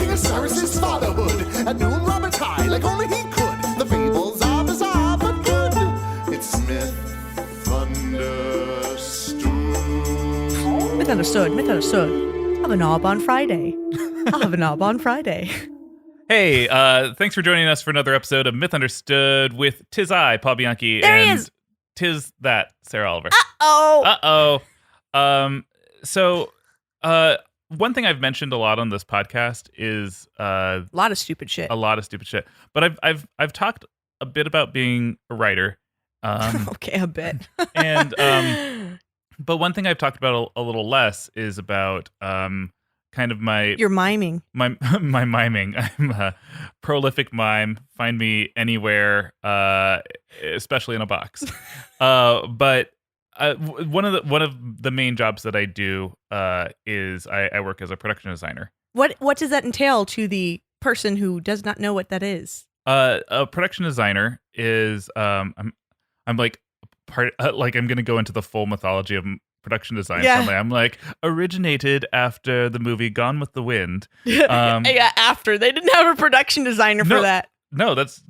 King Osiris's fatherhood. At noon, Robert high, like only he could. The fables are bizarre but good. It's misunderstood. Misunderstood. Have a knob on Friday. I'll have a knob on Friday. Hey, thanks for joining us for another episode of Myth Understood with Tis I, Paul Bianchi, There he and is. Tis that, Sarah Oliver. Uh-oh. So, one thing I've mentioned a lot on this podcast is A lot of stupid shit. a lot of stupid shit. But I've talked a bit about being a writer. Okay, a bit. And but one thing I've talked about a little less is about kind of my You're miming. my miming. I'm a prolific mime. Find me anywhere, especially in a box. But one of the main jobs that I do is I work as a production designer. What does that entail to the person who does not know what that is? A production designer is I'm like part like I'm gonna go into the full mythology of production design. Yeah. Suddenly. I'm like originated after the movie Gone with the Wind. Yeah, after they didn't have a production designer for that. No, that's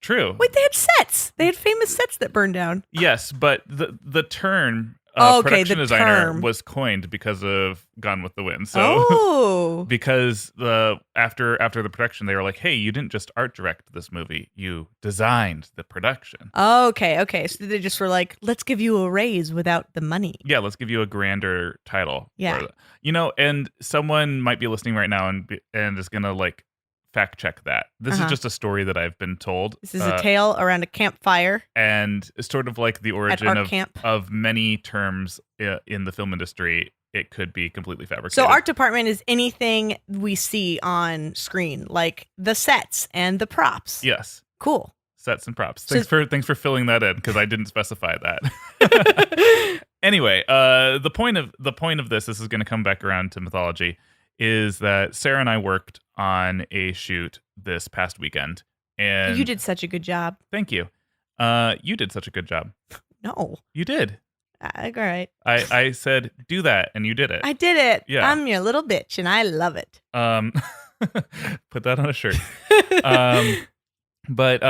true. Wait, they had sets. They had famous sets that burned down. Yes, but the term Okay, production the designer term. was coined because of Gone with the Wind. So because after the production, they were like, "Hey, you didn't just art direct this movie; you designed the production." Okay. So they just were like, let's give you a raise without the money. Yeah, let's give you a grander title. Yeah. And someone might be listening right now and is gonna like fact check that. This is just a story that I've been told. This is a tale around a campfire. And it's sort of like the origin art camp. of many terms in the film industry. It could be completely fabricated. So art department is anything we see on screen, like the sets and the props. Yes. Cool. Sets and props. Thanks for filling that in because I didn't specify that. Anyway, the point of this is going to come back around to mythology, is that Sarah and I worked on a shoot this past weekend, and You did such a good job. Thank you. You did such a good job. No. You did. All right. I said do that, and you did it. I did it. Yeah. I'm your little bitch, and I love it. Put that on a shirt. But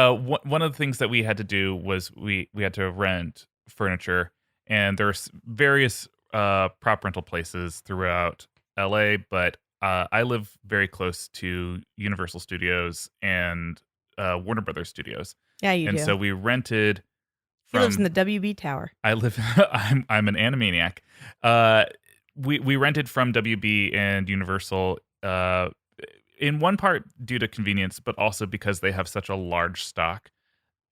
one of the things that we had to do was we had to rent furniture, and there's various prop rental places throughout LA, but I live very close to Universal Studios and Warner Brothers Studios. Yeah, you and do. so we rented He lives in the WB Tower. I'm an Animaniac. We rented from WB and Universal in one part due to convenience, but also because they have such a large stock.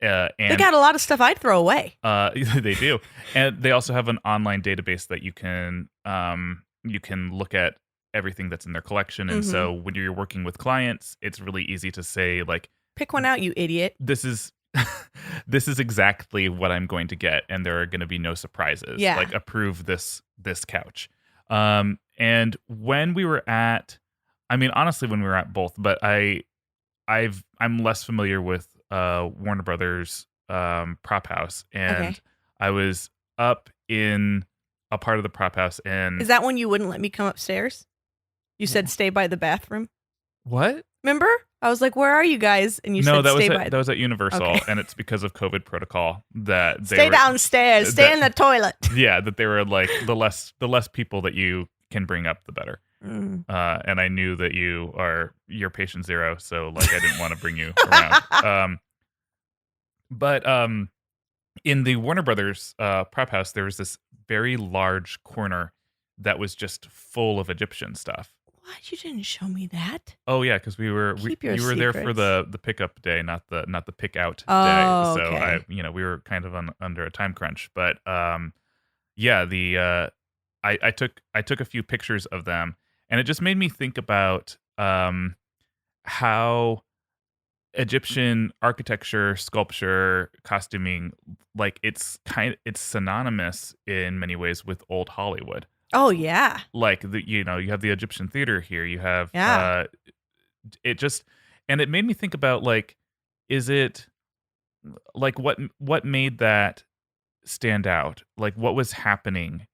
And They got a lot of stuff I'd throw away. they do, and they also have an online database that you can look at everything that's in their collection. And so when you're working with clients, it's really easy to say like, Pick one out, you idiot. this is exactly what I'm going to get, and there are going to be no surprises. Yeah. Like approve this couch. And when we were at, honestly, when we were at both, but I'm less familiar with Warner Brothers prop house, and Okay. I was up in a part of the prop house, and Is that when you wouldn't let me come upstairs? You said stay by the bathroom. what? Remember? I was like, where are you guys? And you No, said that stay was by that was at Universal, Okay. and it's because of COVID protocol that they Stay were, downstairs. Stay in the toilet. Yeah, that they were like the less people that you can bring up, the better. Mm. And I knew that you're patient zero, so like I didn't want to bring you around. But in the Warner Brothers prop house, there was this very large corner that was just full of Egyptian stuff. Why you didn't show me that? Oh yeah, because you were there for secrets. the pickup day, not the pick out Oh, day. So okay. we were kind of under a time crunch. But yeah, I took a few pictures of them, and it just made me think about how Egyptian architecture, sculpture, costuming, like it's synonymous in many ways with old Hollywood. Oh yeah. Like you have the Egyptian theater here. You have it made me think about like, is it like what made that stand out? Like what was happening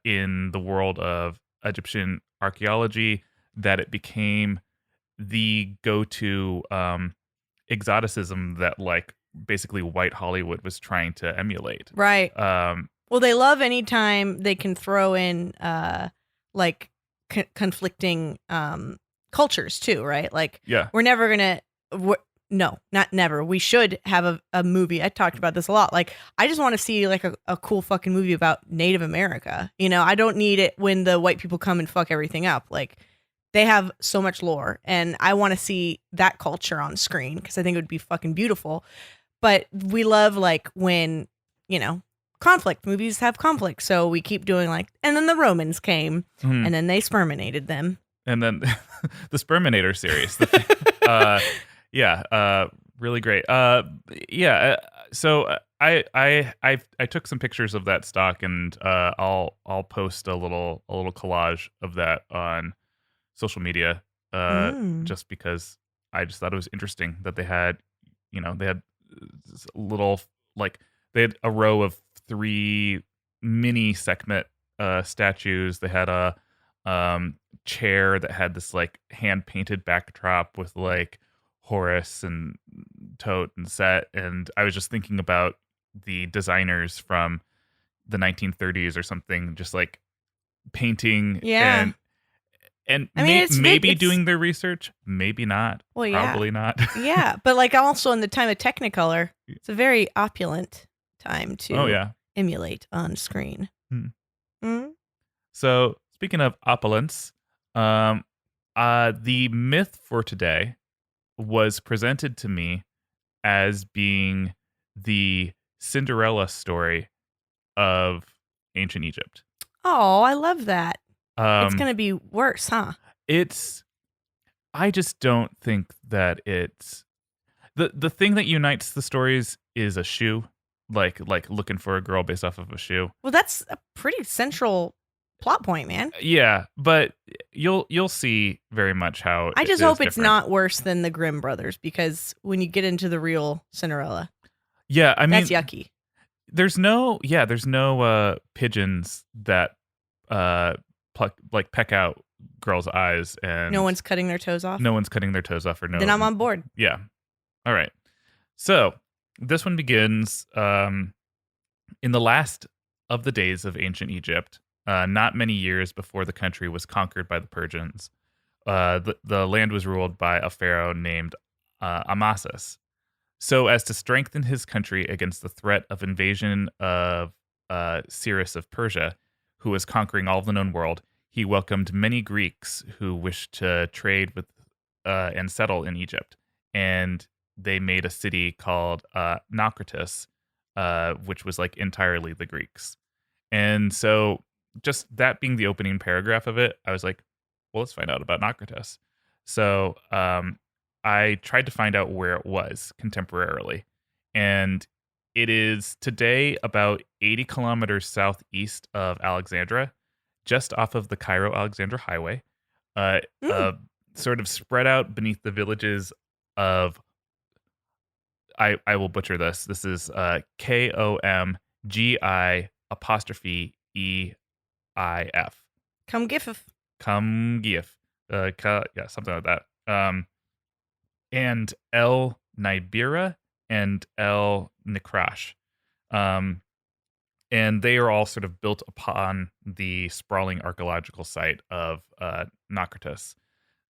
in the world of Egyptian archaeology that it became the go-to exoticism that like basically white Hollywood was trying to emulate. Right. Well, they love anytime they can throw in like conflicting cultures too, right? Like Yeah. we're never gonna. No, not never. We should have a movie. I talked about this a lot. Like, I just want to see like a cool fucking movie about Native America. You know, I don't need it when the white people come and fuck everything up. Like, they have so much lore, and I want to see that culture on screen because I think it would be fucking beautiful. But we love like when, you know, conflict movies have conflict. So we keep doing like, and then the Romans came Mhm. and then they sperminated them. And then the Sperminator series. Really great. So I took some pictures of that stock, and I'll post a little collage of that on social media, just because I just thought it was interesting that they had this little, like, they had a row of 3 mini Sekhmet statues. They had a chair that had this like hand painted backdrop with like Horus and Tote and Set, and I was just thinking about the designers from the 1930s or something, just like painting and I mean, maybe doing their research, maybe not. Well, yeah. Probably not. Yeah, but like also in the time of Technicolor, it's a very opulent time to emulate on screen. So speaking of opulence, the myth for today was presented to me as being the Cinderella story of ancient Egypt. Oh, I love that. It's going to be worse, huh? I just don't think that it's the thing that unites the stories is a shoe, like looking for a girl based off of a shoe. Well, that's a pretty central plot point, man. Yeah, but you'll see very much how I just hope it's not worse than the Grimm brothers, because when you get into the real Cinderella, I mean, that's yucky. There's no pigeons that peck out girls' eyes, and no one's cutting their toes off. No one's cutting their toes off, or no. Then I'm on board. Yeah. All right. So this one begins in the last of the days of ancient Egypt. Not many years before the country was conquered by the Persians, the land was ruled by a pharaoh named Amasis. So as to strengthen his country against the threat of invasion of Cyrus of Persia, who was conquering all of the known world, he welcomed many Greeks who wished to trade with and settle in Egypt. And they made a city called Naucratis, which was like entirely the Greeks. And so just that being the opening paragraph of it, I was like, well, let's find out about Naucratis. So I tried to find out where it was contemporarily. And it is today about 80 kilometers southeast of Alexandria, just off of the Cairo-Alexandria highway, sort of spread out beneath the villages of, I will butcher this. This is Komgi'. Come-Gif. Something like that. And El Nibira and El Nikrash. And they are all sort of built upon the sprawling archaeological site of Naucratis.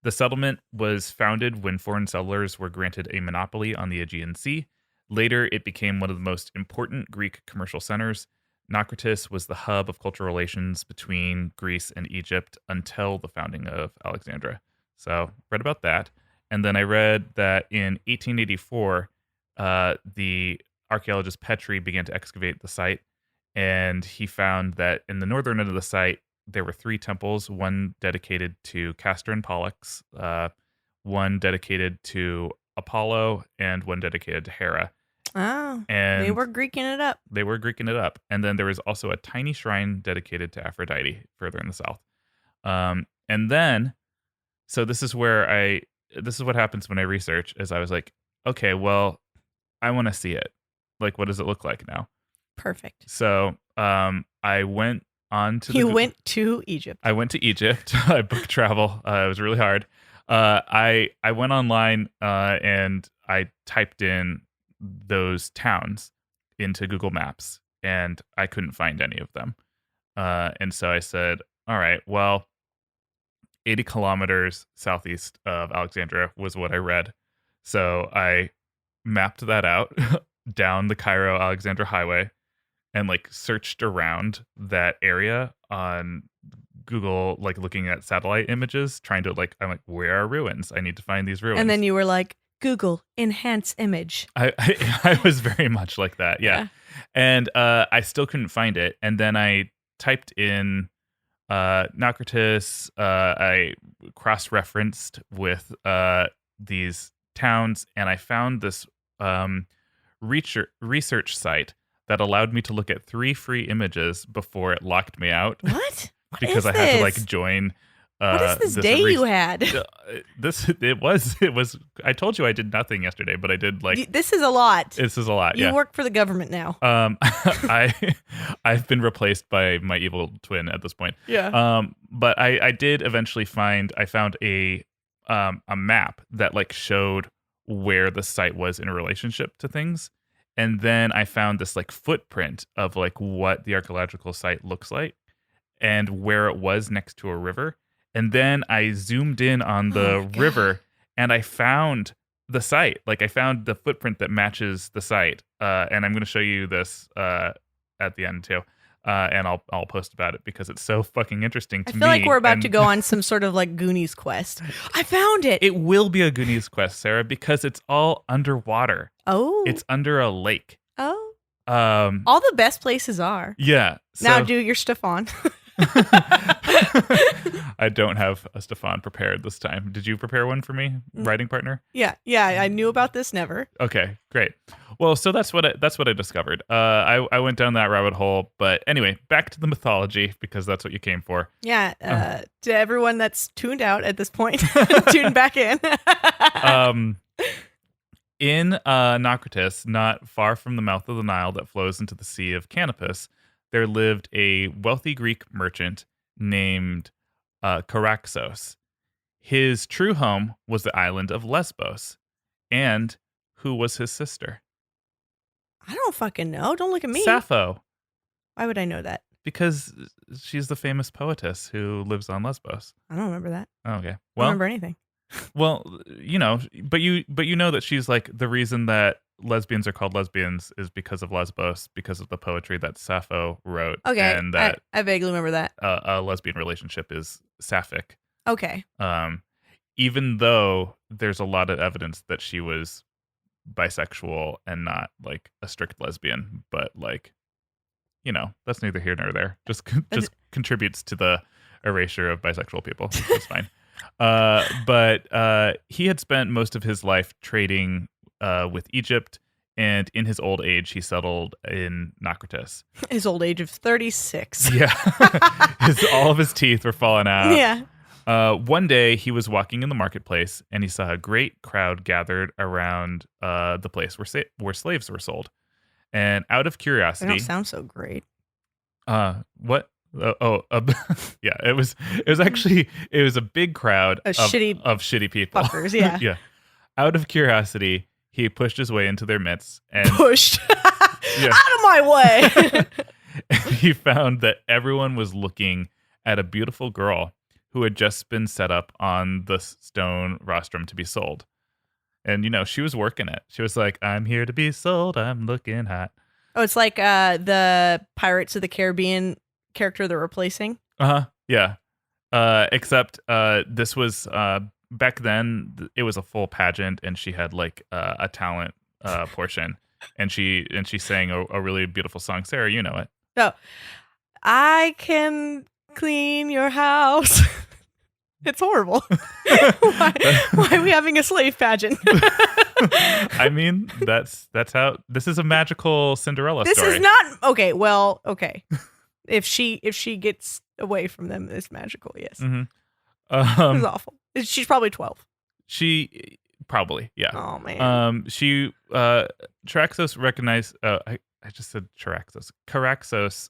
The settlement was founded when foreign settlers were granted a monopoly on the Aegean Sea. Later, it became one of the most important Greek commercial centers. Naucratis was the hub of cultural relations between Greece and Egypt until the founding of Alexandria. So, read about that. And then I read that in 1884, the archaeologist Petrie began to excavate the site, and he found that in the northern end of the site, there were 3 temples, one dedicated to Castor and Pollux, one dedicated to Apollo, and one dedicated to Hera. Oh, and they were Greeking it up. They were Greeking it up. And then there was also a tiny shrine dedicated to Aphrodite further in the south. And then, so this is what happens when I research, is I was like, okay, well, I want to see it. Like, what does it look like now? Perfect. So I went on to You went to Egypt. I went to Egypt. I booked travel. It was really hard. I went online and I typed in those towns into Google Maps, and I couldn't find any of them. And so I said, all right, well, 80 kilometers southeast of Alexandria was what I read. So I mapped that out down the Cairo Alexandria highway and like searched around that area on Google, like looking at satellite images, trying to like, I'm like, where are ruins? I need to find these ruins. And then you were like, Google enhance image. I was very much like that. Yeah. And I still couldn't find it. And then I typed in Naucratis. I cross-referenced with these towns, and I found this research site that allowed me to look at 3 free images before it locked me out. What? Because I had to like join. What is this day you had? It was. I told you I did nothing yesterday, but I did like. This is a lot. This is a lot. You yeah. work for the government now. I've been replaced by my evil twin at this point. Yeah. But I did eventually find. I found a map that like showed where the site was in relationship to things, and then I found this like footprint of like what the archaeological site looks like, and where it was next to a river. And then I zoomed in on the river and I found the site. Like I found the footprint that matches the site. And I'm going to show you this at the end too. And I'll post about it because it's so fucking interesting to me. I feel like we're about to go on some sort of like Goonies quest. I found it. It will be a Goonies quest, Sarah, because it's all underwater. Oh. It's under a lake. Oh. All the best places are. Yeah. Now do your Stefan. I don't have a Stefan prepared this time. Did you prepare one for me, writing partner? Yeah, I knew about this. Never. Okay, great. Well, so that's what I discovered. I went down that rabbit hole, but anyway, back to the mythology because that's what you came for. Yeah. To everyone that's tuned out at this point, tune back in. In Naucratis, not far from the mouth of the Nile that flows into the Sea of Canopus, there lived a wealthy Greek merchant named Charaxos. His true home was the island of Lesbos. And who was his sister? I don't fucking know. Don't look at me. Sappho. Why would I know that? Because she's the famous poetess who lives on Lesbos. I don't remember that. Oh, okay. I Well, don't remember anything. Well, you know, but you know that she's like the reason that lesbians are called lesbians is because of Lesbos, because of the poetry that Sappho wrote. Okay, and that I vaguely remember that. A lesbian relationship is sapphic. Okay. Even though there's a lot of evidence that she was bisexual and not like a strict lesbian, but like, you know, that's neither here nor there. Just contributes to the erasure of bisexual people. It's fine. But he had spent most of his life trading with Egypt, and in his old age, he settled in Naucratis. His old age of 36. Yeah. All of his teeth were falling out. Yeah. One day, he was walking in the marketplace, and he saw a great crowd gathered around the place where slaves were sold. And out of curiosity... They don't sound so great. What? Yeah, it was a big crowd of shitty people. Fuckers, yeah. Yeah. Out of curiosity, he pushed his way into their midst and pushed yeah. out of my way. He found that everyone was looking at a beautiful girl who had just been set up on the stone rostrum to be sold. And you know, she was working it. She was like, "I'm here to be sold. I'm looking hot." Oh, it's like the Pirates of the Caribbean character they're replacing. Yeah. Except this was back then it was a full pageant, and she had like a talent portion, and she sang a really beautiful song. Sarah, you know it. So I can clean your house. It's horrible. Why are we having a slave pageant? I mean, that's how this is a magical Cinderella story. This is not okay. Well, okay. If she gets away from them, it's magical. Yes. Mm-hmm. It's awful. She's probably 12. She probably, yeah. Oh man. Charaxos recognized. I just said Charaxos. Charaxos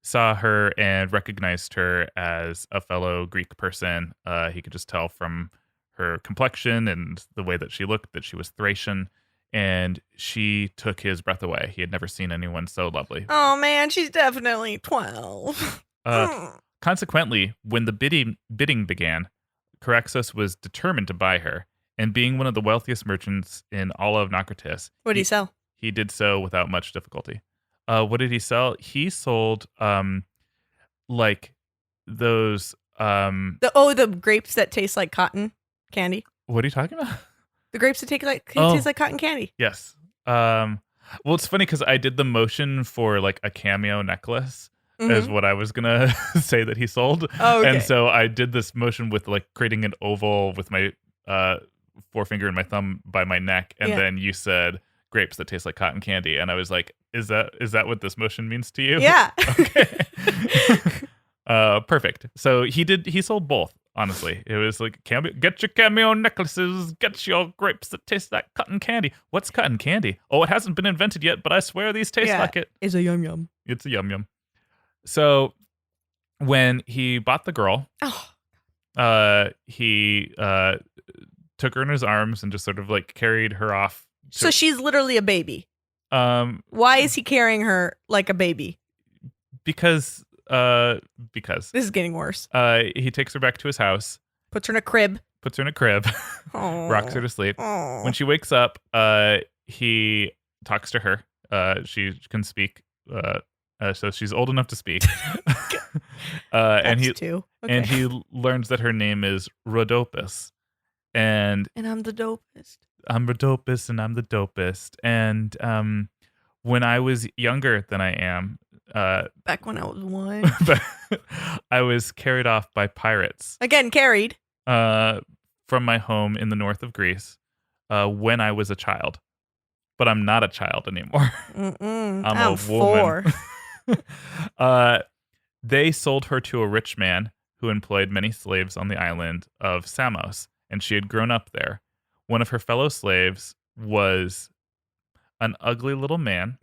saw her and recognized her as a fellow Greek person. He could just tell from her complexion and the way that she looked that she was Thracian, and she took his breath away. He had never seen anyone so lovely. Oh man, she's definitely 12. Consequently, when the bidding began, Charaxos was determined to buy her, and being one of the wealthiest merchants in all of Naucratis, What did he sell? he did so without much difficulty. What did he sell? He sold like those The grapes that taste like cotton candy. what are you talking about? The grapes that taste like cotton candy. Yes. Well, it's funny because I did the motion for like a cameo necklace is what I was gonna say that he sold. Oh, okay. And so I did this motion with like creating an oval with my forefinger and my thumb by my neck, and then you said grapes that taste like cotton candy, and I was like, is that what this motion means to you? Yeah. Okay. Perfect. So he sold both. Honestly, it was like get your cameo necklaces, get your grapes that taste like cotton candy. What's cotton candy? Oh, it hasn't been invented yet, but I swear these taste like it. It's a yum yum. It's a yum yum. So when he bought the girl, he took her in his arms and just sort of like carried her off. So she's literally a baby. Why is he carrying her like a baby? Because This is getting worse. he takes her back to his house, Puts her in a crib. rocks her to sleep. Aww. When she wakes up, he talks to her. She can speak, so she's old enough to speak. and he learns that her name is Rhodopis, and I'm the dopest. I'm Rhodopis, and I'm the dopest. And when I was younger than I am, Back when I was 1. I was carried off by pirates. Again, carried. From my home in the north of Greece when I was a child. But I'm not a child anymore. I'm a woman. 4. They sold her to a rich man who employed many slaves on the island of Samos, and she had grown up there. One of her fellow slaves was an ugly little man.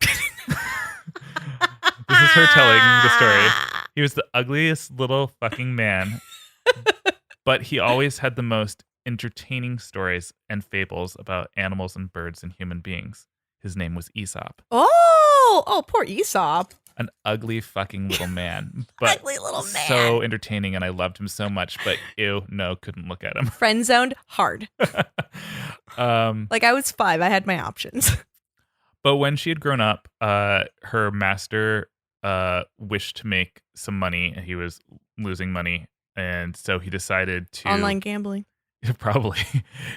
This is her telling the story. He was the ugliest little fucking man, but he always had the most entertaining stories and fables about animals and birds and human beings. His name was Aesop. Oh, poor Aesop. An ugly fucking little man, but Ugly little man. so entertaining, and I loved him so much. But ew, no, couldn't look at him. Friend zoned hard. Like I was 5, I had my options. But when she had grown up, her master wished to make some money, and he was losing money, and so he decided to Online gambling. Probably,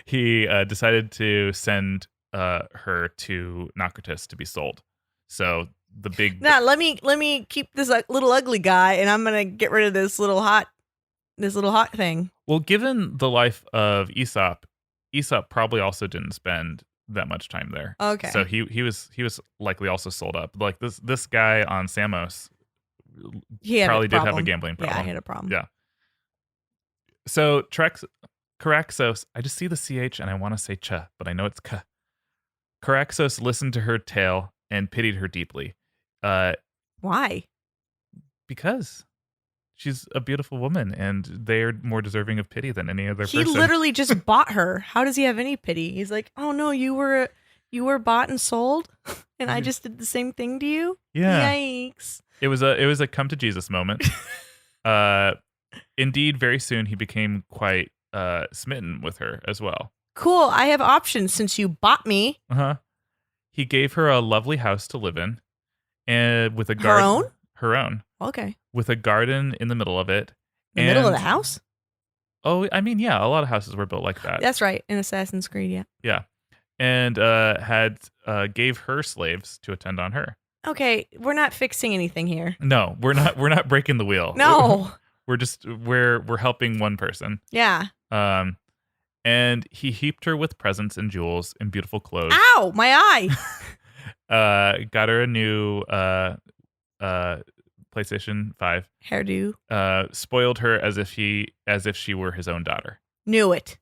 he decided to send her to Naucratis to be sold. So the big let me keep this little ugly guy, and I'm gonna get rid of this little hot thing. Well, given the life of Aesop probably also didn't spend that much time there. Okay. So he was likely also sold up. Like this guy on Samos probably did have a gambling problem. Yeah, he had a problem. Yeah. So Charaxos, I just see the CH and I want to say ch, but I know it's k. Charaxos listened to her tale and pitied her deeply. Why? Because she's a beautiful woman, and they're more deserving of pity than any other person. He literally just bought her. How does he have any pity? He's like, oh no, you were bought and sold, and I just did the same thing to you. Yeah. Yikes. It was a come to Jesus moment. Indeed, very soon he became quite smitten with her as well. Cool. I have options since you bought me. He gave her a lovely house to live in, and with a garden. Her own. Okay. With a garden in the middle of it. The middle of the house? Oh, I mean, yeah, a lot of houses were built like that. That's right. In Assassin's Creed, yeah. Yeah. And gave her slaves to attend on her. Okay, we're not fixing anything here. No, we're not breaking the wheel. No. We're helping one person. Yeah. And he heaped her with presents and jewels and beautiful clothes. Ow, my eye. Got her a new PlayStation 5 hairdo. Spoiled her as if she were his own daughter. Knew it.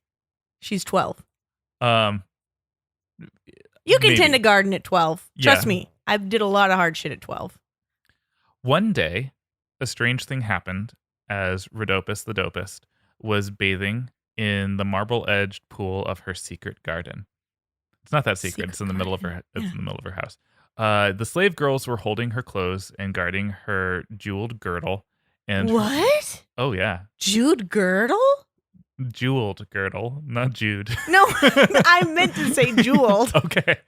She's 12. You can tend a garden at 12. Trust me. I did a lot of hard shit at 12. One day, a strange thing happened as Rhodopis the dopest was bathing in the marble-edged pool of her secret garden. It's not that secret. It's in the middle of her. It's in the middle of her house. The slave girls were holding her clothes and guarding her jeweled girdle. And what? Oh yeah, Jude Girdle? jeweled girdle, not Jude. No, I meant to say jeweled. Okay.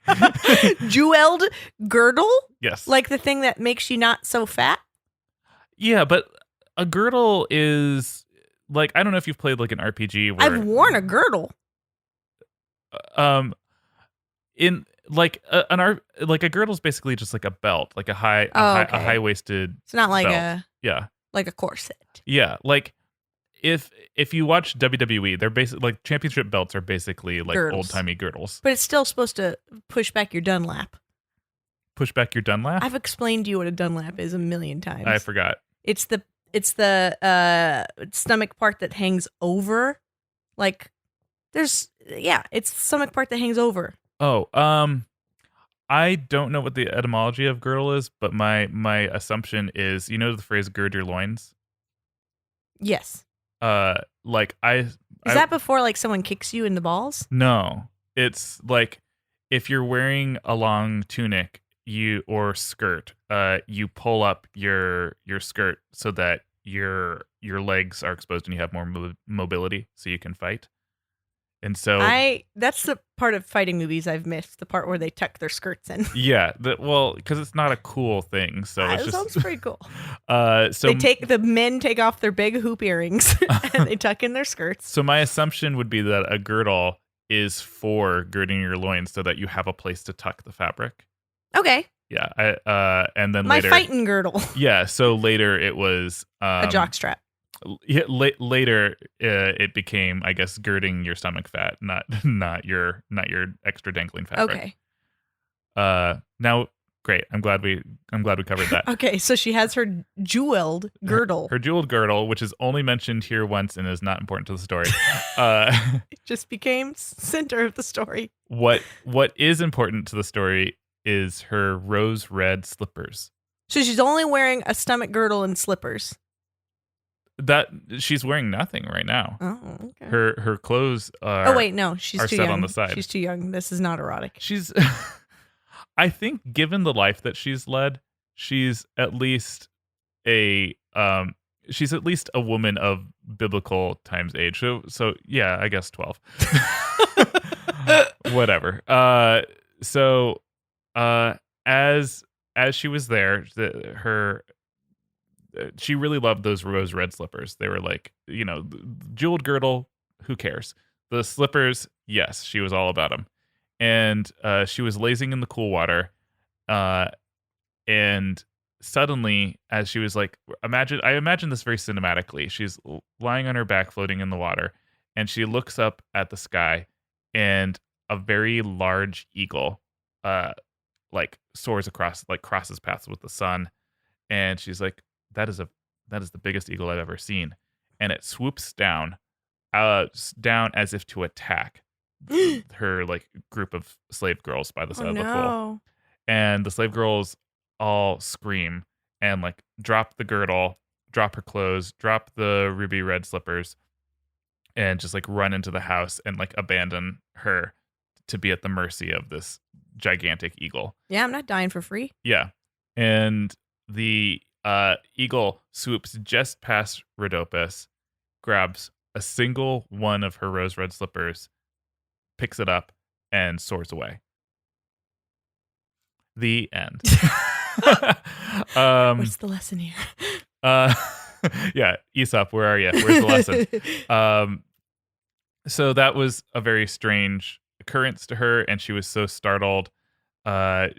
Jeweled girdle? Yes. Like the thing that makes you not so fat? Yeah, but a girdle is like, I don't know if you've played like an RPG where I've worn a girdle. In like like a girdle is basically just like a belt, like a high waisted. It's not like belt. like a corset. Yeah, like if you watch WWE, they're basically like championship belts are basically like old timey girdles. But it's still supposed to push back your Dunlap. Push back your Dunlap? I've explained to you what a Dunlap is a million times. I forgot. It's the stomach part that hangs over. Like it's the stomach part that hangs over. Oh, I don't know what the etymology of girdle is, but my assumption is, you know the phrase "gird your loins." Yes. Like is that before like someone kicks you in the balls? No, it's like if you're wearing a long tunic, or skirt, you pull up your skirt so that your legs are exposed and you have more mobility, so you can fight. And so that's the part of fighting movies I've missed, the part where they tuck their skirts in. Yeah, because it's not a cool thing. So it it's just sounds pretty cool. So the men take off their big hoop earrings and they tuck in their skirts. So my assumption would be that a girdle is for girding your loins so that you have a place to tuck the fabric. Okay. Yeah. And then my later, fighting girdle. Yeah. So later it was a jockstrap. Yeah, later it became, I guess, girding your stomach fat, not your extra dangling fabric. Okay. Now, great. I'm glad we covered that. Okay, so she has her jeweled girdle. Her jeweled girdle, which is only mentioned here once and is not important to the story. It just became center of the story. What is important to the story is her rose red slippers. So she's only wearing a stomach girdle and slippers. That she's wearing nothing right now. Oh, okay. Her clothes are. Oh wait, no, she's too set young. on the side. She's too young. This is not erotic. She's. I think, given the life that she's led, she's at least a woman of biblical times age. So yeah, I guess 12. Whatever. As she was there, she really loved those rose red slippers. They were like, jeweled girdle, who cares? The slippers, yes, she was all about them. And she was lazing in the cool water. And suddenly, as she was like, I imagine this very cinematically. She's lying on her back, floating in the water. And she looks up at the sky, and a very large eagle soars across, crosses paths with the sun. And she's like, that is the biggest eagle I've ever seen. And it swoops down as if to attack her group of slave girls by the side of the pool. And the slave girls all scream and drop the girdle, drop her clothes, drop the ruby red slippers, and just run into the house and abandon her to be at the mercy of this gigantic eagle. Yeah, I'm not dying for free. Yeah. And the eagle swoops just past Rhodopis, grabs a single one of her rose red slippers, picks it up, and soars away. The end. What's the lesson here? Yeah, Aesop, where are you? Where's the lesson? So that was a very strange occurrence to her, and she was so startled.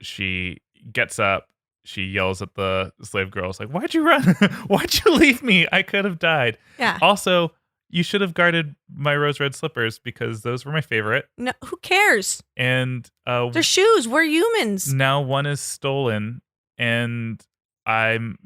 She gets up. She yells at the slave girls, why'd you run? Why'd you leave me? I could have died. Yeah. Also, you should have guarded my rose red slippers because those were my favorite. No, who cares? And they're shoes. We're humans. Now one is stolen, and I'm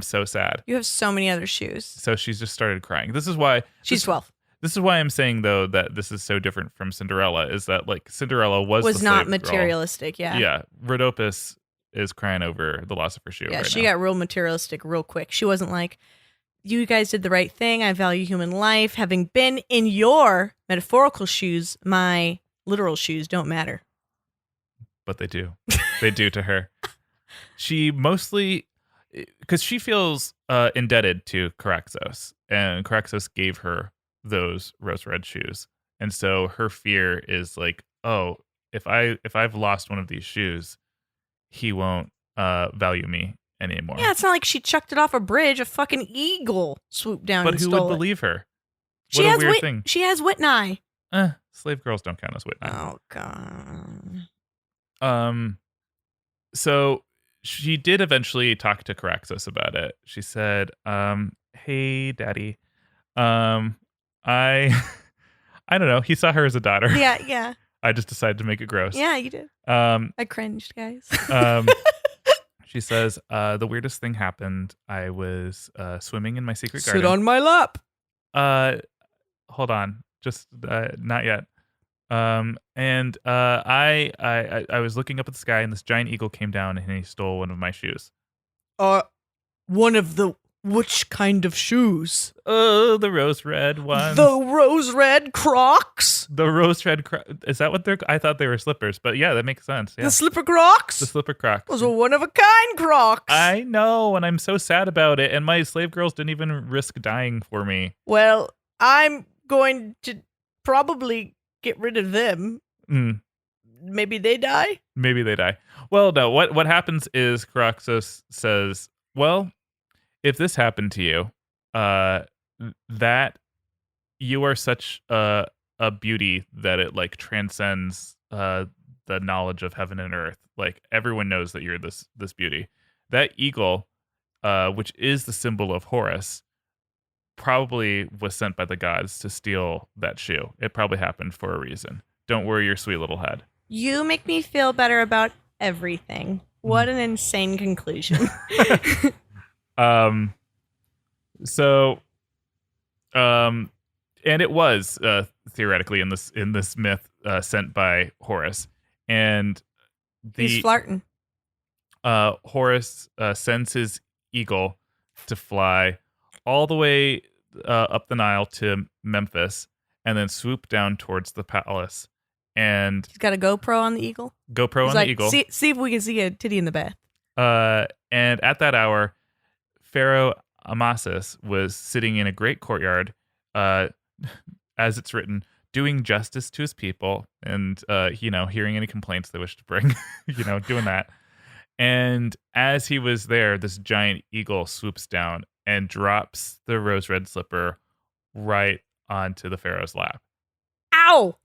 so sad. You have so many other shoes. So she's just started crying. This is why she's 12. This is why I'm saying, though, that this is so different from Cinderella, is that Cinderella was the not slave materialistic. girl. Yeah. Yeah. Rhodopis is crying over the loss of her shoe. Yeah, right she now. got real materialistic real quick. She wasn't like, you guys did the right thing. I value human life. Having been in your metaphorical shoes, my literal shoes don't matter. But they do. They do to her. She mostly, because she feels indebted to Caraxos, and Caraxos gave her those rose red shoes, and so her fear is like, oh, if I've lost one of these shoes, he won't value me anymore. Yeah, it's not like she chucked it off a bridge. A fucking eagle swooped down But and who stole would it. believe her? She What a has weird thing. She has Whitney. Slave girls don't count as witness. Oh god. So she did eventually talk to Caraxos about it. She said, hey, daddy, I I don't know. He saw her as a daughter. Yeah. I just decided to make it gross. Yeah, you did. Um, I cringed, guys. she says, the weirdest thing happened. I was swimming in my secret Sit garden. on my lap. Hold on. Just not yet. I was looking up at the sky, and this giant eagle came down, and he stole one of my shoes. One of the which kind of shoes? Oh, the rose red ones. The rose red Crocs? The rose red. Is that what they're? I thought they were slippers, but yeah, that makes sense. Yeah. The slipper Crocs? The slipper Crocs. Those are one of a kind Crocs. I know, and I'm so sad about it. And my slave girls didn't even risk dying for me. Well, I'm going to probably get rid of them. Maybe they die? Maybe they die. Well, no. What happens is Caraxos says, well, if this happened to you, that you are such a beauty that it like transcends the knowledge of heaven and earth. Like everyone knows that you're this beauty. That eagle, which is the symbol of Horus, probably was sent by the gods to steal that shoe. It probably happened for a reason. Don't worry your sweet little head. You make me feel better about everything. What an insane conclusion. And it was theoretically in this myth sent by Horus, and He's flirting. Horus sends his eagle to fly all the way up the Nile to Memphis, and then swoop down towards the palace. And He's got a GoPro on the eagle. GoPro He's on like, the eagle. See if we can see a titty in the bath. And at that hour, Pharaoh Amasis was sitting in a great courtyard, as it's written, doing justice to his people and, hearing any complaints they wish to bring, doing that. And as he was there, this giant eagle swoops down and drops the rose red slipper right onto the Pharaoh's lap. Ow!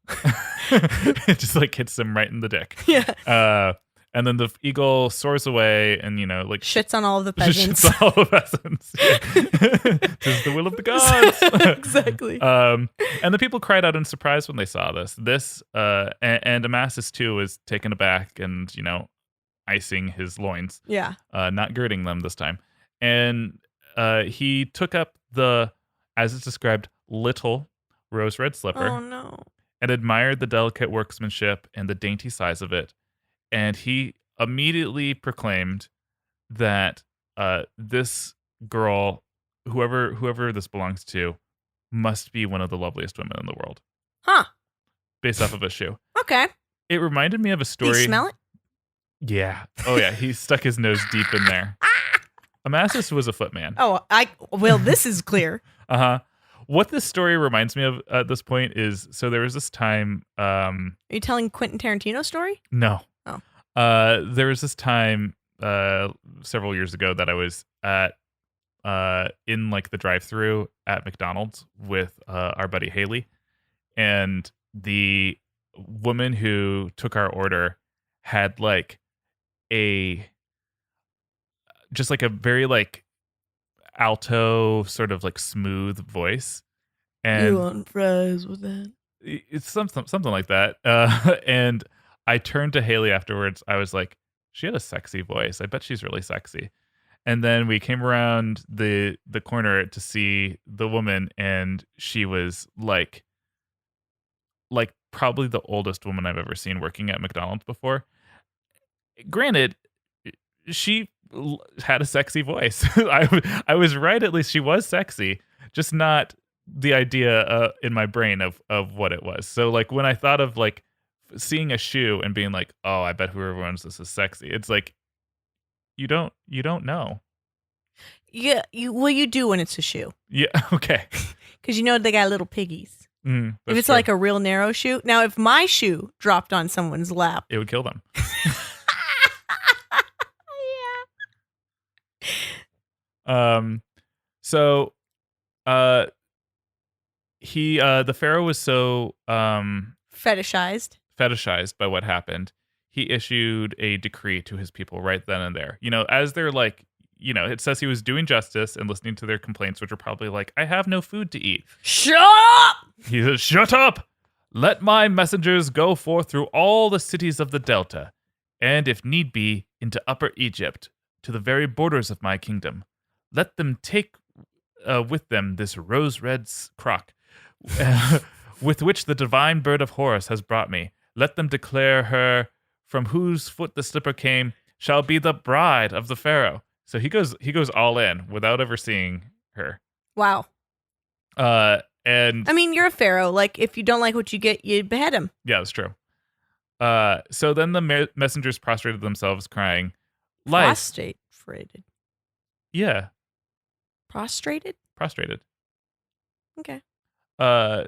It just like hits him right in the dick. Yeah. And then the eagle soars away and, Shits on all of the peasants. shits all the peasants. Tis the will of the gods. Exactly. And the people cried out in surprise when they saw this. And Amasis too was taken aback and, icing his loins. Yeah. Not girding them this time. And he took up as it's described, little rose red slipper. Oh no. And admired the delicate workmanship and the dainty size of it. And he immediately proclaimed that this girl, whoever this belongs to, must be one of the loveliest women in the world. Huh. Based off of a shoe. Okay. It reminded me of a story. Do you smell it? Yeah. Oh yeah. He stuck his nose deep in there. Amasis was a footman. Oh, well, this is clear. Uh-huh. What this story reminds me of at this point is, so there was this time. Are you telling Quentin Tarantino's story? No. Oh. There was this time several years ago that I was at in like the drive-thru at McDonald's with our buddy Haley, and the woman who took our order had like just like a very like alto sort of like smooth voice, and You want fries with that? it's something like that. And I turned to Haley afterwards. I was like, she had a sexy voice. I bet she's really sexy. And then we came around the corner to see the woman, and she was like probably the oldest woman I've ever seen working at McDonald's before. Granted, had a sexy voice. I was right. At least she was sexy, just not the idea in my brain of what it was. So like when I thought of like seeing a shoe and being like, oh, I bet whoever owns this is sexy. It's like you don't know. Yeah, you do when it's a shoe. Yeah. Okay. Because they got little piggies. If That's it's true. like a real narrow shoe. Now, if my shoe dropped on someone's lap. It would kill them. So the Pharaoh was so Fetishized. by what happened. He issued a decree to his people right then and there. As they're like, it says he was doing justice and listening to their complaints, which are probably like, I have no food to eat. Shut up! He says, shut up! Let my messengers go forth through all the cities of the Delta, and if need be, into Upper Egypt, to the very borders of my kingdom. Let them take with them this rose-red crock, with which the divine bird of Horus has brought me. Let them declare her, from whose foot the slipper came, shall be the bride of the Pharaoh. So he goes all in without ever seeing her. Wow. And I mean, you're a pharaoh. Like, if you don't like what you get, you behead him. yeah, that's true. So then the messengers prostrated themselves, crying, "Life." Prostrated. Yeah, Prostrated? prostrated. Okay.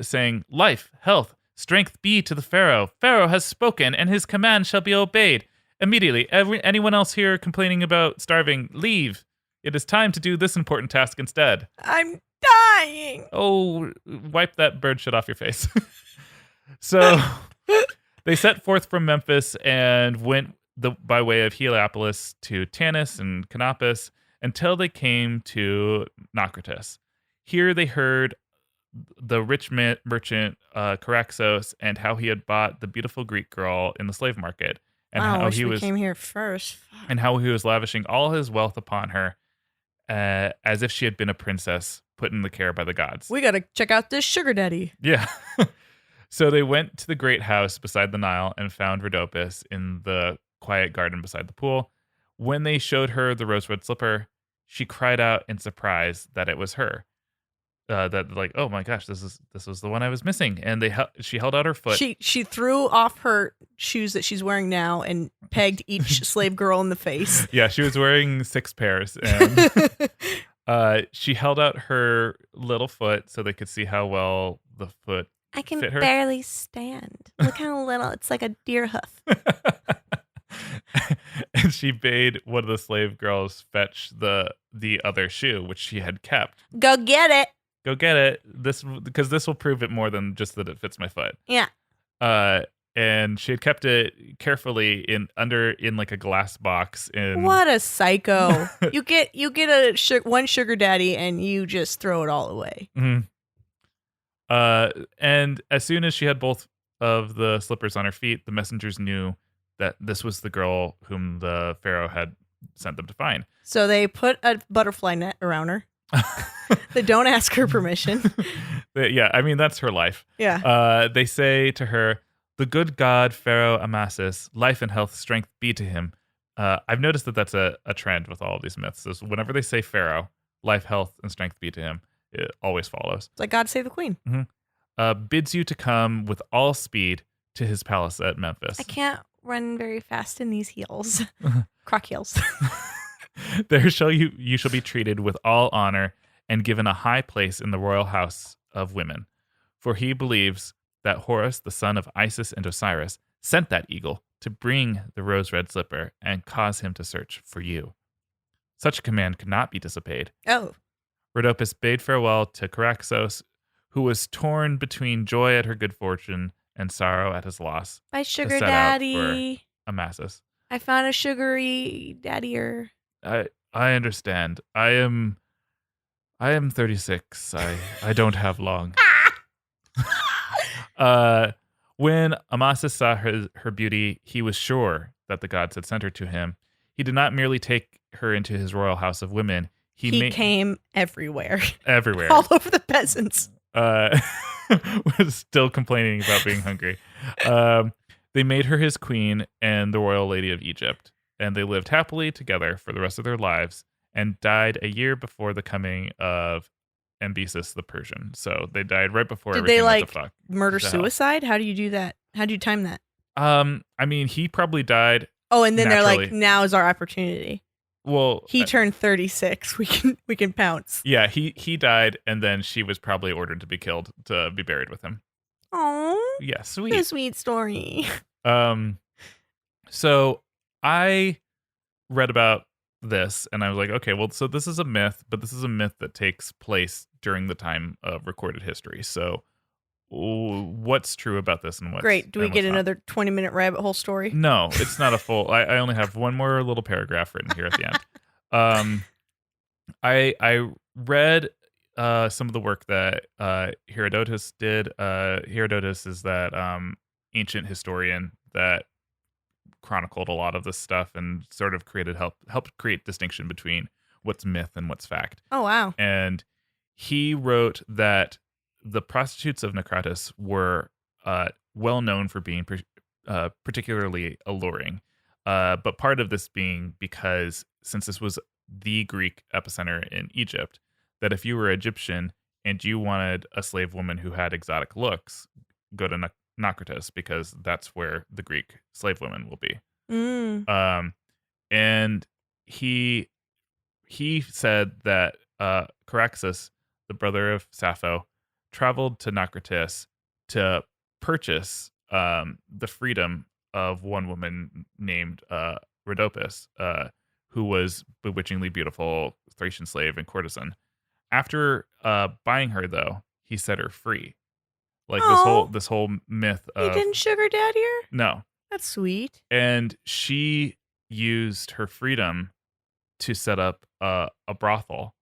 Saying, "Life, health, strength be to the Pharaoh. Pharaoh has spoken, and his command shall be obeyed. Immediately, anyone else here complaining about starving, leave. It is time to do this important task instead." I'm dying. Oh, wipe that bird shit off your face. So they set forth from Memphis and went by way of Heliopolis to Tanis and Canopus until they came to Naucratis. Here they heard the rich merchant Caraxos and how he had bought the beautiful Greek girl in the slave market, and I how wish he we was came here first. and how he was lavishing all his wealth upon her, as if she had been a princess put in the care by the gods. We gotta check out this sugar daddy. Yeah. So they went to the great house beside the Nile and found Rhodopis in the quiet garden beside the pool. When they showed her the rose-red slipper, she cried out in surprise that it was her. That like, oh my gosh, this was the one I was missing. And she held out her foot. She threw off her shoes that she's wearing now and pegged each slave girl in the face. Yeah, she was wearing 6 pairs, and she held out her little foot so they could see how well the foot I can fit her. barely stand. Look how little. It's like a deer hoof. And she bade one of the slave girls fetch the other shoe, which she had kept. Go get it. Go get it. Because this will prove it more than just that it fits my foot. Yeah. And she had kept it carefully in like a glass box. What a psycho! You get one sugar daddy and you just throw it all away. Mm-hmm. And as soon as she had both of the slippers on her feet, the messengers knew that this was the girl whom the Pharaoh had sent them to find. So they put a butterfly net around her. They don't ask her permission. Yeah, I mean, that's her life. Yeah. They say to her, "The good god Pharaoh Amasis, life and health, strength be to him." I've noticed that that's a trend with all of these myths. Is whenever they say Pharaoh, life, health, and strength be to him, it always follows. It's like God save the queen. Mm-hmm. Bids you to come with all speed to his palace at Memphis. I can't run very fast in these heels. Croc heels. There you shall be treated with all honor and given a high place in the royal house of women. For he believes that Horus, the son of Isis and Osiris, sent that eagle to bring the rose-red slipper and cause him to search for you. Such a command could not be disobeyed. Oh. Rhodopis bade farewell to Caraxos, who was torn between joy at her good fortune and sorrow at his loss. My sugar set out daddy. for Amasis. I found a sugary daddier. I understand. I am 36. I don't have long. When Amasis saw her beauty, he was sure that the gods had sent her to him. He did not merely take her into his royal house of women. He came everywhere. Everywhere. All over the peasants. Was still complaining about being hungry. They made her his queen and the royal lady of Egypt. and they lived happily together for the rest of their lives and died a year before the coming of Cambyses the Persian. So they died right before Did everything they went like to fuck. murder to hell. suicide? How do you do that? How do you time that? I mean, he probably died. Oh, and then they're like, Naturally. now is our opportunity. Well, He turned 36. We can pounce. yeah, he died, and then she was probably ordered to be killed to be buried with him. Oh, Yeah, a sweet. sweet story. So I read about this, and I was like, okay, well, so this is a myth, but this is a myth that takes place during the time of recorded history. So what's true about this and what's Great. Do we and get what's not? another 20-minute rabbit hole story? No, it's not a full. I only have one more little paragraph written here at the end. I read some of the work that Herodotus did. Herodotus is that ancient historian that chronicled a lot of this stuff and sort of helped create distinction between what's myth and what's fact. Oh, wow. And he wrote that the prostitutes of Naucratis were well known for being particularly alluring. But part of this being because since this was the Greek epicenter in Egypt, that if you were Egyptian and you wanted a slave woman who had exotic looks, go to Naucratis because that's where the Greek slave women will be. And he said that Caraxus, the brother of Sappho, traveled to Naucratis to purchase the freedom of one woman named Rhodopis, who was bewitchingly beautiful Thracian slave and courtesan. After buying her, though, he set her free. Like this whole myth He of didn't sugar daddy her? no, That's sweet. and she used her freedom to set up a brothel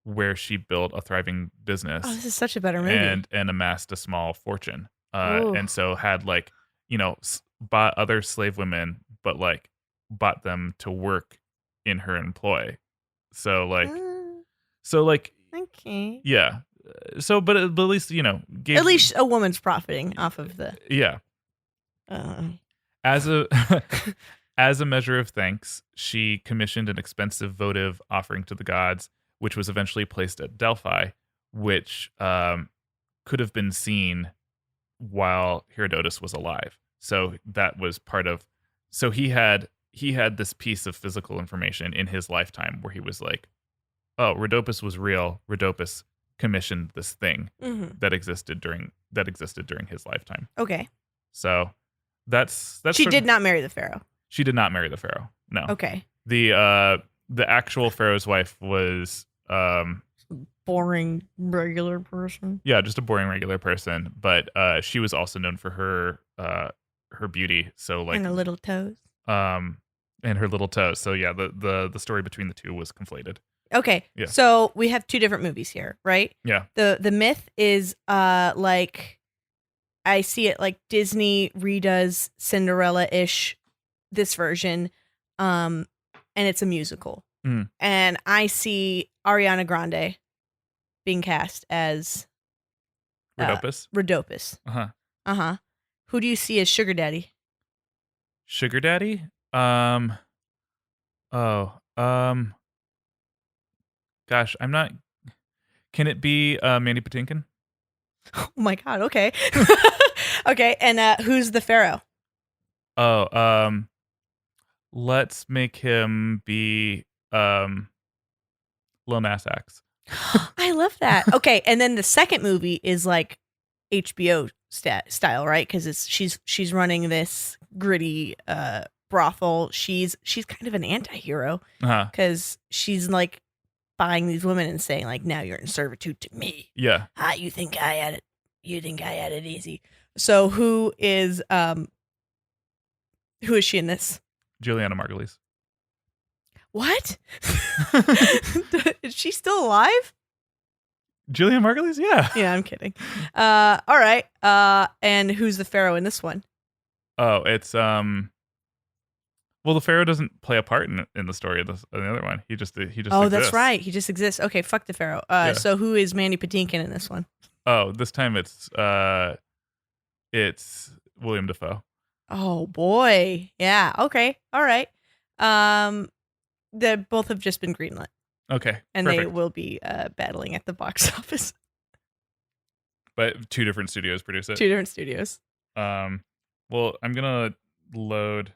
where she built a thriving business Oh, this is such a better movie. and amassed a small fortune. Ooh. And so had like, bought other slave women, but like bought them to work in her employ. So like, Okay. yeah. So, but at least, gave, At least a woman's profiting off of the. yeah. As a as a measure of thanks, she commissioned an expensive votive offering to the gods, which was eventually placed at Delphi, which could have been seen while Herodotus was alive. So that was part of. So he had this piece of physical information in his lifetime where he was like, "Oh, Rhodopis was real. Rhodopis commissioned this thing that existed during his lifetime." Okay. So that's She did not marry the pharaoh. She did not marry the pharaoh. No. Okay. The actual pharaoh's wife was Boring regular person. yeah, just a boring regular person, but she was also known for her beauty. So like And her little toes. and her little toes. So yeah, the story between the two was conflated. Okay. Yeah. So we have two different movies here, right? Yeah. The myth is like I see it like Disney redoes Cinderella-ish this version, and it's a musical. And I see Ariana Grande being cast as Rhodopis. Rhodopis. Uh-huh. Who do you see as Sugar Daddy? Sugar daddy? Gosh, I'm not. Can it be Mandy Patinkin? Oh my God. Okay. Okay. And who's the pharaoh? Oh, let's make him be Lil Nas X. I love that. Okay. And then the second movie is like HBO style, right? Because she's running this gritty brothel. She's kind of an anti-hero because she's like buying these women and saying like, now you're in servitude to me. Yeah. You think I had it easy. So who is she in this? Juliana Margulies. What? Is she still alive? Juliana Margulies? Yeah. Yeah, I'm kidding. All right. And who's the pharaoh in this one? Oh, it's well, the pharaoh doesn't play a part in the story of the other one. He just Oh, exists. that's right. He just exists. Okay, fuck the pharaoh. Yeah. So who is Mandy Patinkin in this one? Oh, this time it's William Dafoe. Oh boy. Yeah. Okay. All right. They both have just been greenlit, Okay. and they perfect. will be battling at the box office. But two different studios produce it. Two different studios. Well, I'm gonna load.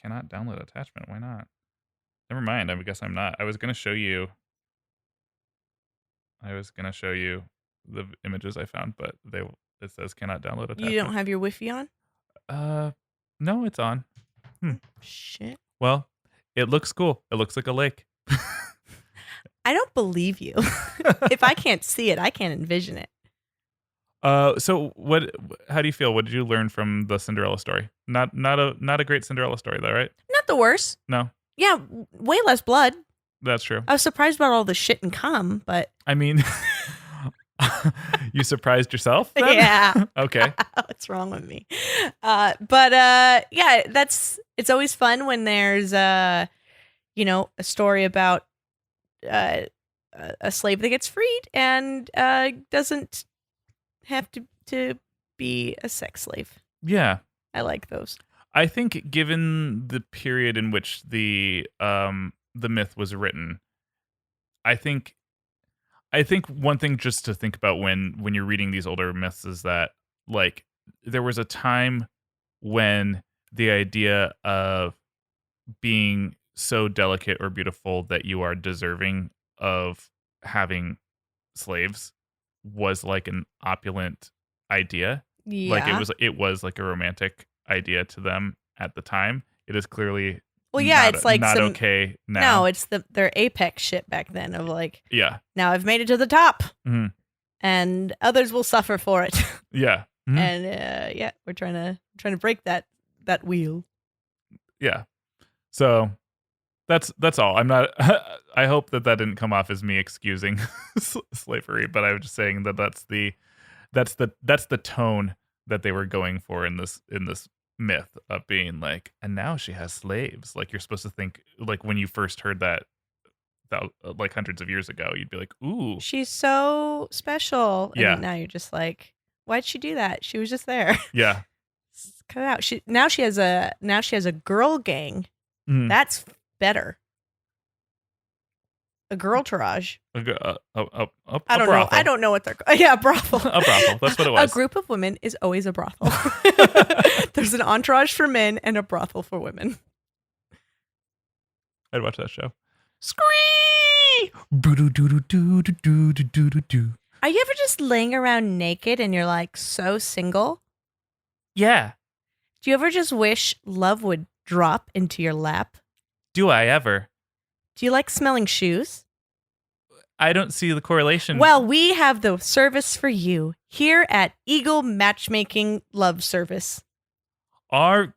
Cannot download attachment. Why not? Never mind. I guess I'm not. I was gonna show you the images I found, but it says cannot download attachment. You don't have your Wi-Fi on? No, it's on. Shit. Well, it looks cool. It looks like a lake. I don't believe you. If I can't see it, I can't envision it. So how do you feel? What did you learn from the Cinderella story? Not a great Cinderella story though, right? Not the worst. No, Yeah, way less blood. that's true. I was surprised about all the shit and cum, but I mean, you surprised yourself then? yeah. Okay. What's wrong with me? Yeah, it's always fun when there's a story about a slave that gets freed and doesn't have to be a sex slave. Yeah. I like those. I think given the period in which the myth was written, I think one thing just to think about when you're reading these older myths is that like there was a time when the idea of being so delicate or beautiful that you are deserving of having slaves was like an opulent idea. Yeah. Like it was like a romantic idea to them at the time. It is clearly it's like not some, okay now. No, it's their apex shit back then of like, Yeah. now I've made it to the top, Mhm. and others will suffer for it. Yeah. Mhm. And we're trying to break that wheel. Yeah. So that's all. I'm not. I hope that didn't come off as me excusing slavery, but I was just saying that that's the tone that they were going for in this myth of being like, and now she has slaves. Like you're supposed to think like when you first heard that like hundreds of years ago, you'd be like, ooh, She's so special. Yeah. And now you're just like, why'd she do that? She was just there. yeah. Cut it out. Now she has a girl gang. Mhm. That's better. A girl tourage. A I don't know. brothel. I don't know what they're called. Yeah, a brothel. A brothel. That's what it was. A group of women is always a brothel. There's an entourage for men and a brothel for women. I'd watch that show. Scree! Boo-doo-doo-doo-doo-doo-doo-doo-doo. Are you ever just laying around naked and you're like so single? Yeah. Do you ever just wish love would drop into your lap? Do I ever? Do you like smelling shoes? I don't see the correlation. Well, we have the service for you here at Eagle Matchmaking Love Service. Our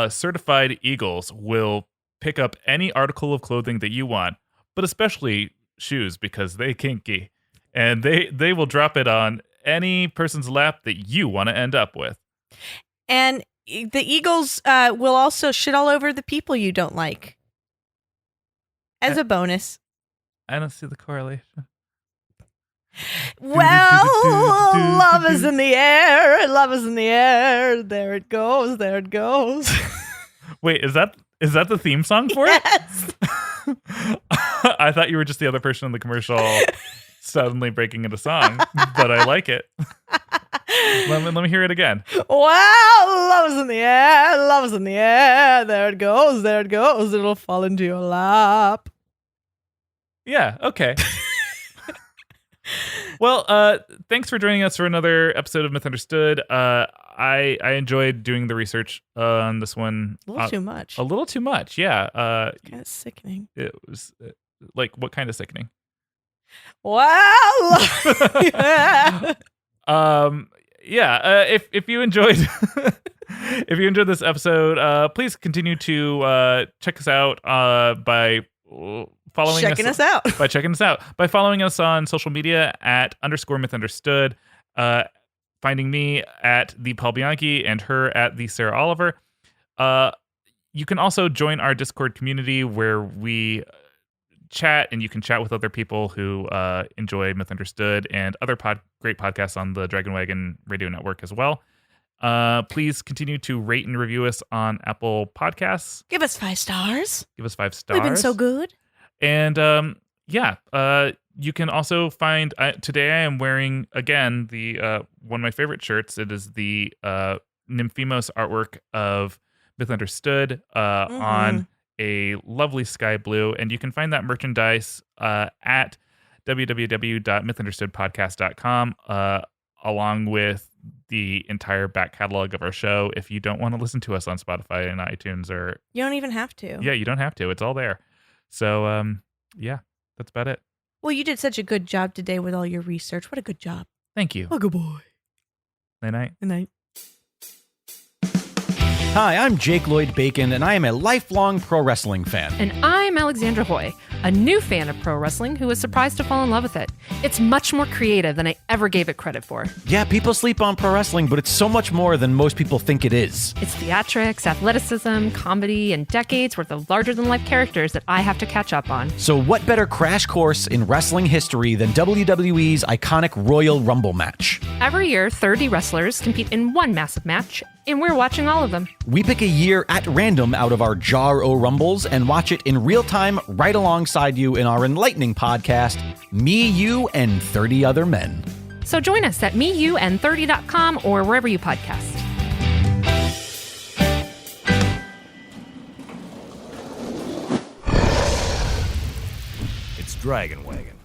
certified Eagles will pick up any article of clothing that you want, but especially shoes because they kinky. And they will drop it on any person's lap that you want to end up with. And the Eagles will also shit all over the people you don't like. As a bonus. I don't see the correlation. Well, love is in the air. Love is in the air. There it goes. There it goes. Wait, is that the theme song for Yes. it? I thought you were just the other person in the commercial suddenly breaking into song, but I like it. Let me hear it again. Well, love is in the air. Love is in the air. There it goes. There it goes. It'll fall into your lap. Yeah, okay. Well, thanks for joining us for another episode of Myth Understood. I enjoyed doing the research on this one. A little too much. A little too much, yeah. Kind of sickening. It was like what kind of sickening? Well, yeah. If you enjoyed if you enjoyed this episode, please continue to check us out by following Checking us out. by checking us out by following us on social media at _mythunderstood, finding me at the Paul Bianchi and her at the Sarah Oliver. You can also join our Discord community where we chat, and you can chat with other people who enjoy Myth Understood and other great podcasts on the Dragon Wagon Radio Network as well. Please continue to rate and review us on Apple Podcasts. Give us 5 stars. Give us 5 stars. We've been so good. And you can also find today I am wearing again the one of my favorite shirts. It is the Nymphimos artwork of Myth Understood on a lovely sky blue, and you can find that merchandise at www.mythunderstoodpodcast.com along with the entire back catalog of our show. If you don't want to listen to us on Spotify and iTunes, or you don't even have to. Yeah, you don't have to. It's all there. So yeah, that's about it. Well, you did such a good job today with all your research. What a good job. Thank you. Oh, good boy. Night night. Good night. Hi, I'm Jake Lloyd Bacon, and I am a lifelong pro wrestling fan. And I'm Alexandra Hoy, a new fan of pro wrestling who was surprised to fall in love with it. It's much more creative than I ever gave it credit for. Yeah, people sleep on pro wrestling, but it's so much more than most people think it is. It's theatrics, athleticism, comedy, and decades worth of larger-than-life characters that I have to catch up on. So what better crash course in wrestling history than WWE's iconic Royal Rumble match? Every year, 30 wrestlers compete in one massive match, and we're watching all of them. We pick a year at random out of our jar o' rumbles and watch it in real time right alongside you in our enlightening podcast, Me, You, and 30 Other Men. So join us at meyouand30.com or wherever you podcast. It's Dragon Wagon.